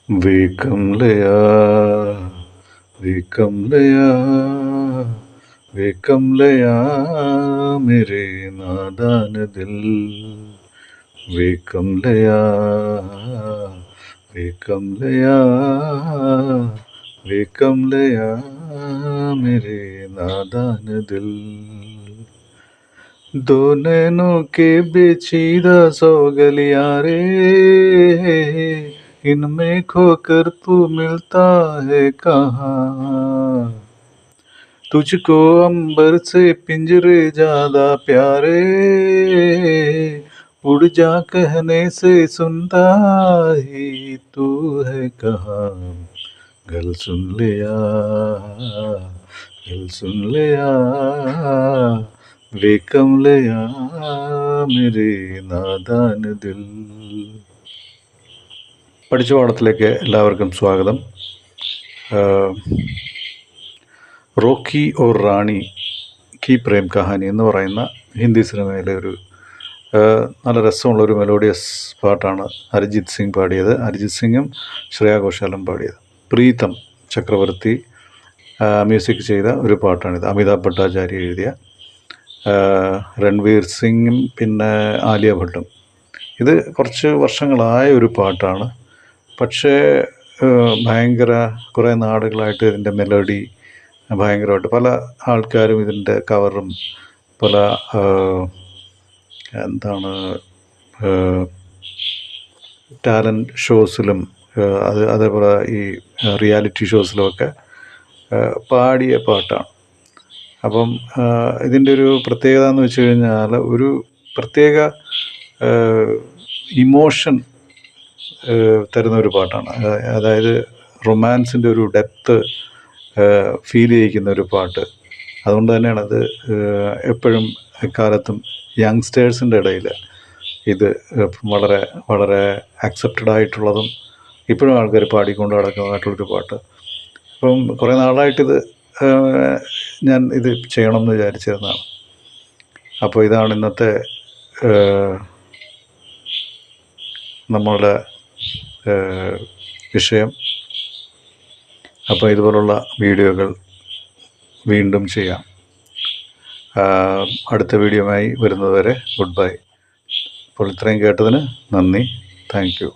वे कमलिया वे कमलिया वे कमलिया मेरे नादान दिल। वे कमलिया वे कमलिया वे कमलिया मेरे नादान दिल। दो नैनों के बेचीदा सौ गलियां रे, इनमें खोकर तू मिलता है कहाँ। तुझको अंबर से पिंजरे ज्यादा प्यारे, उड़ जा कहने से सुनता ही तू है कहाँ। गल सुन लिया गल सुन लिया वे कमलिया मेरे നാദാന ദിൽ। പഠിച്ച പാഠത്തിലേക്ക് എല്ലാവർക്കും സ്വാഗതം. റോക്കി ഓർ റാണി കി പ്രേം കഹാനി എന്ന് പറയുന്ന ഹിന്ദി സിനിമയിലെ ഒരു നല്ല രസമുള്ളൊരു മെലോഡിയസ് പാട്ടാണ് അരിജിത് സിംഗ് പാടിയത്. അരിജിത് സിംഗും ശ്രേയ ഘോഷാലും പാടിയത്. പ്രീതം ചക്രവർത്തി മ്യൂസിക് ചെയ്ത ഒരു പാട്ടാണിത്. അമിതാഭ് ഭട്ടാചാര്യ എഴുതിയ, രൺവീർ സിംഗും പിന്നെ ആലിയ ഭട്ടും. ഇത് കുറച്ച് വർഷങ്ങളായ ഒരു പാട്ടാണ്. പക്ഷേ ഭയങ്കര കുറേ നാടുകളായിട്ട് ഇതിൻ്റെ മെലഡി ഭയങ്കരമായിട്ട് പല ആൾക്കാരും ഇതിൻ്റെ കവറും പല ടാലൻറ്റ് ഷോസിലും അതേപോലെ ഈ റിയാലിറ്റി ഷോസിലുമൊക്കെ പാടിയ പാട്ടാണ്. അപ്പം ഇതിൻ്റെ ഒരു പ്രത്യേകത എന്ന് വെച്ച് കഴിഞ്ഞാൽ ഒരു പ്രത്യേക ഇമോഷൻ തരുന്ന ഒരു പാട്ടാണ്. അതായത് റൊമാൻസിൻ്റെ ഒരു ഡെപ്ത്ത് ഫീൽ ചെയ്യിക്കുന്ന ഒരു പാട്ട്. അതുകൊണ്ട് തന്നെയാണ് അത് എപ്പോഴും എക്കാലത്തും യങ്സ്റ്റേഴ്സിൻ്റെ ഇടയിൽ ഇത് വളരെ വളരെ ആക്സെപ്റ്റഡ് ആയിട്ടുള്ളതും ഇപ്പോഴും ആൾക്കാർ പാടിക്കൊണ്ട് നടക്കുന്നതായിട്ടുള്ളൊരു പാട്ട്. അപ്പം കുറേ നാളായിട്ടിത് ഞാൻ ഇത് ചെയ്യണമെന്ന് വിചാരിച്ചിരുന്നതാണ്. അപ്പോൾ ഇതാണ് ഇന്നത്തെ നമ്മളുടെ വിഷയം. അപ്പോൾ ഇതുപോലുള്ള വീഡിയോകൾ വീണ്ടും ചെയ്യാം. അടുത്ത വീഡിയോയുമായി വരുന്നതുവരെ ഗുഡ് ബൈ. അപ്പോൾ ഇത്രയും കേട്ടതിന് നന്ദി. Thank you.